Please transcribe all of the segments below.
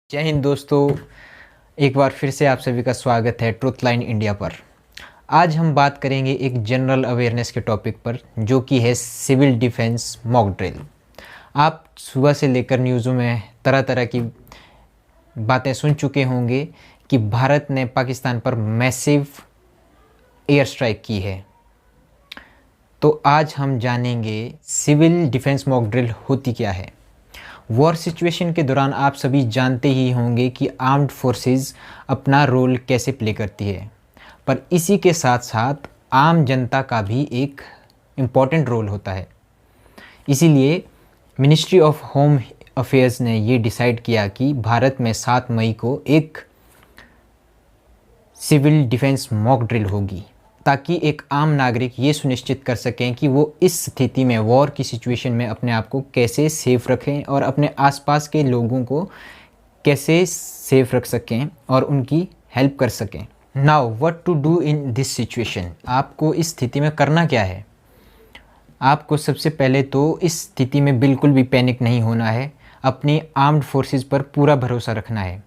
जय हिंद दोस्तों। एक बार फिर से आप सभी का स्वागत है ट्रुथ लाइन इंडिया पर। आज हम बात करेंगे एक जनरल अवेयरनेस के टॉपिक पर, जो कि है सिविल डिफेंस मॉक ड्रिल। आप सुबह से लेकर न्यूज़ों में तरह तरह की बातें सुन चुके होंगे कि भारत ने पाकिस्तान पर मैसिव एयर स्ट्राइक की है। तो आज हम जानेंगे सिविल डिफेंस मॉक ड्रिल होती क्या है। वॉर सिचुएशन के दौरान आप सभी जानते ही होंगे कि आर्म्ड फोर्सेस अपना रोल कैसे प्ले करती है, पर इसी के साथ साथ आम जनता का भी एक इम्पॉर्टेंट रोल होता है। इसीलिए मिनिस्ट्री ऑफ होम अफेयर्स ने ये डिसाइड किया कि भारत में 7 मई को एक सिविल डिफेंस मॉक ड्रिल होगी, ताकि एक आम नागरिक ये सुनिश्चित कर सकें कि वो इस स्थिति में, वॉर की सिचुएशन में अपने आप को कैसे सेफ रखें और अपने आसपास के लोगों को कैसे सेफ रख सकें और उनकी हेल्प कर सकें। Now what to do in this situation. आपको इस स्थिति में करना क्या है। आपको सबसे पहले तो इस स्थिति में बिल्कुल भी पैनिक नहीं होना है, अपनी आर्म्ड फोर्सेस पर पूरा भरोसा रखना है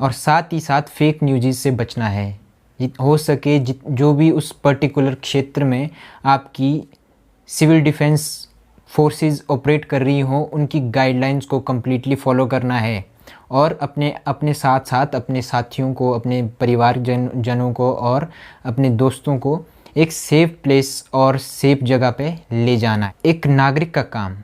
और साथ ही साथ फेक न्यूज़ से बचना है। हो सके जो भी उस पर्टिकुलर क्षेत्र में आपकी सिविल डिफेंस फोर्सेस ऑपरेट कर रही हो, उनकी गाइडलाइंस को कम्प्लीटली फॉलो करना है और अपने साथ साथ अपने साथियों को, अपने परिवार जनों को और अपने दोस्तों को एक सेफ प्लेस और सेफ जगह पे ले जाना है। एक नागरिक का काम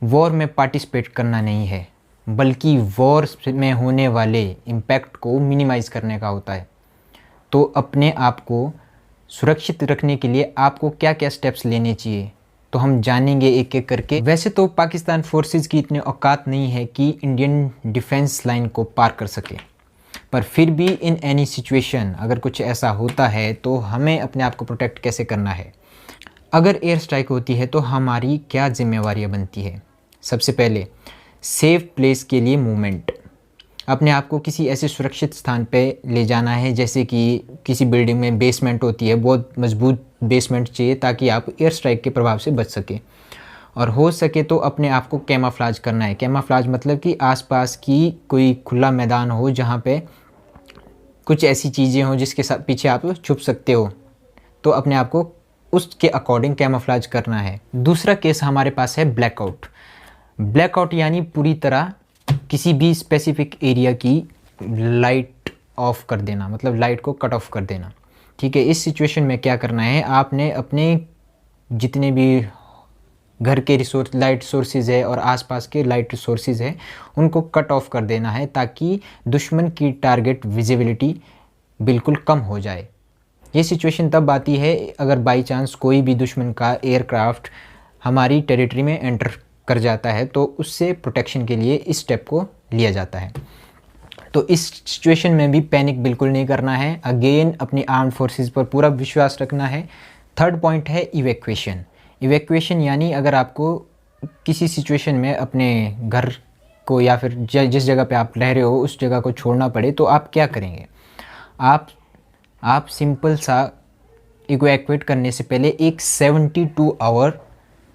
वॉर में पार्टिसिपेट करना नहीं है, बल्कि वॉर में होने वाले इम्पैक्ट को मिनिमाइज़ करने का होता है। तो अपने आप को सुरक्षित रखने के लिए आपको क्या क्या स्टेप्स लेने चाहिए, तो हम जानेंगे एक एक करके। वैसे तो पाकिस्तान फोर्सेस की इतनी औकात नहीं है कि इंडियन डिफेंस लाइन को पार कर सके, पर फिर भी इन एनी सिचुएशन अगर कुछ ऐसा होता है तो हमें अपने आप को प्रोटेक्ट कैसे करना है। अगर एयर स्ट्राइक होती है तो हमारी क्या जिम्मेवारियाँ बनती है। सबसे पहले सेफ प्लेस के लिए मूवमेंट। अपने आप को किसी ऐसे सुरक्षित स्थान पे ले जाना है, जैसे कि किसी बिल्डिंग में बेसमेंट होती है, बहुत मजबूत बेसमेंट चाहिए ताकि आप एयर स्ट्राइक के प्रभाव से बच सकें। और हो सके तो अपने आप को कैमाफ्लाज करना है। कैमाफ्लाज मतलब कि आसपास की कोई खुला मैदान हो जहाँ पे कुछ ऐसी चीज़ें हों जिसके साथ पीछे आप छुप सकते हो, तो अपने आप को उसके अकॉर्डिंग कैमाफ्लाज करना है। दूसरा केस हमारे पास है ब्लैकआउट। ब्लैकआउट यानी पूरी तरह किसी भी स्पेसिफिक एरिया की लाइट ऑफ कर देना, मतलब लाइट को कट ऑफ कर देना। ठीक है, इस सिचुएशन में क्या करना है, आपने अपने जितने भी घर के लाइट सोर्सेज है और आसपास के लाइट सोर्सेज है, उनको कट ऑफ कर देना है, ताकि दुश्मन की टारगेट विजिबिलिटी बिल्कुल कम हो जाए। ये सिचुएशन तब आती है अगर बाई चांस कोई भी दुश्मन का एयरक्राफ्ट हमारी टेरिटरी में एंटर कर जाता है, तो उससे प्रोटेक्शन के लिए इस स्टेप को लिया जाता है। तो इस सिचुएशन में भी पैनिक बिल्कुल नहीं करना है। अगेन अपनी आर्म्ड फोर्सेस पर पूरा विश्वास रखना है। थर्ड पॉइंट है इवैक्यूएशन। इवैक्यूएशन यानी अगर आपको किसी सिचुएशन में अपने घर को या फिर जिस जगह पे आप रह रहे हो उस जगह को छोड़ना पड़े, तो आप क्या करेंगे। आप सिंपल सा इवैक्यूएट करने से पहले एक 72 आवर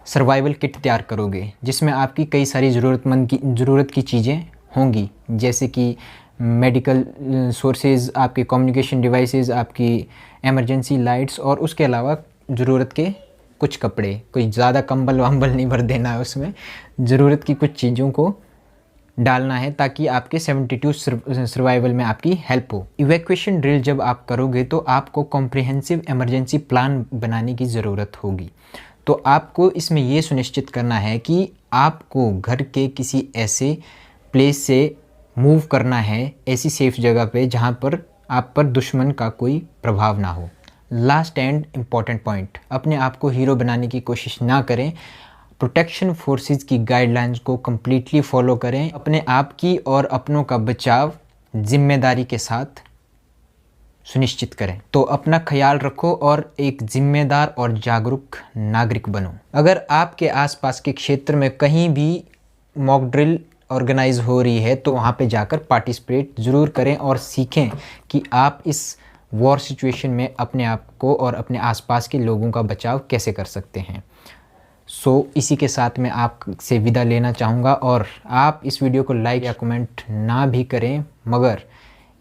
सर्वाइवल किट तैयार करोगे, जिसमें आपकी कई सारी ज़रूरत की चीज़ें होंगी, जैसे कि मेडिकल सोर्सेज, आपके कम्युनिकेशन डिवाइसेस, आपकी इमरजेंसी लाइट्स और उसके अलावा ज़रूरत के कुछ कपड़े। कोई ज़्यादा कंबल वंबल नहीं भर देना है, उसमें ज़रूरत की कुछ चीज़ों को डालना है ताकि आपके 72 सर्वाइवल में आपकी हेल्प हो। इवैक्यूएशन ड्रिल जब आप करोगे तो आपको कॉम्प्रिहेंसिव इमरजेंसी प्लान बनाने की ज़रूरत होगी। तो आपको इसमें ये सुनिश्चित करना है कि आपको घर के किसी ऐसे प्लेस से मूव करना है, ऐसी सेफ जगह पे जहाँ पर आप पर दुश्मन का कोई प्रभाव ना हो। लास्ट एंड इम्पॉर्टेंट पॉइंट, अपने आप को हीरो बनाने की कोशिश ना करें। प्रोटेक्शन फोर्सेस की गाइडलाइंस को कम्प्लीटली फॉलो करें। अपने आप की और अपनों का बचाव जिम्मेदारी के साथ सुनिश्चित करें। तो अपना ख्याल रखो और एक जिम्मेदार और जागरूक नागरिक बनो। अगर आपके आसपास के क्षेत्र में कहीं भी मॉक ड्रिल ऑर्गेनाइज हो रही है तो वहाँ पे जाकर पार्टिसिपेट ज़रूर करें और सीखें कि आप इस वॉर सिचुएशन में अपने आप को और अपने आसपास के लोगों का बचाव कैसे कर सकते हैं। सो इसी के साथ मैं आपसे विदा लेना चाहूँगा, और आप इस वीडियो को लाइक या कमेंट ना भी करें, मगर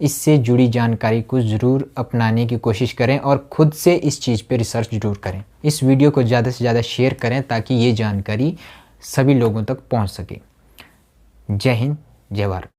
इससे जुड़ी जानकारी को ज़रूर अपनाने की कोशिश करें और ख़ुद से इस चीज़ पे रिसर्च ज़रूर करें। इस वीडियो को ज़्यादा से ज़्यादा शेयर करें ताकि ये जानकारी सभी लोगों तक पहुंच सके। जय हिंद, जय भारत।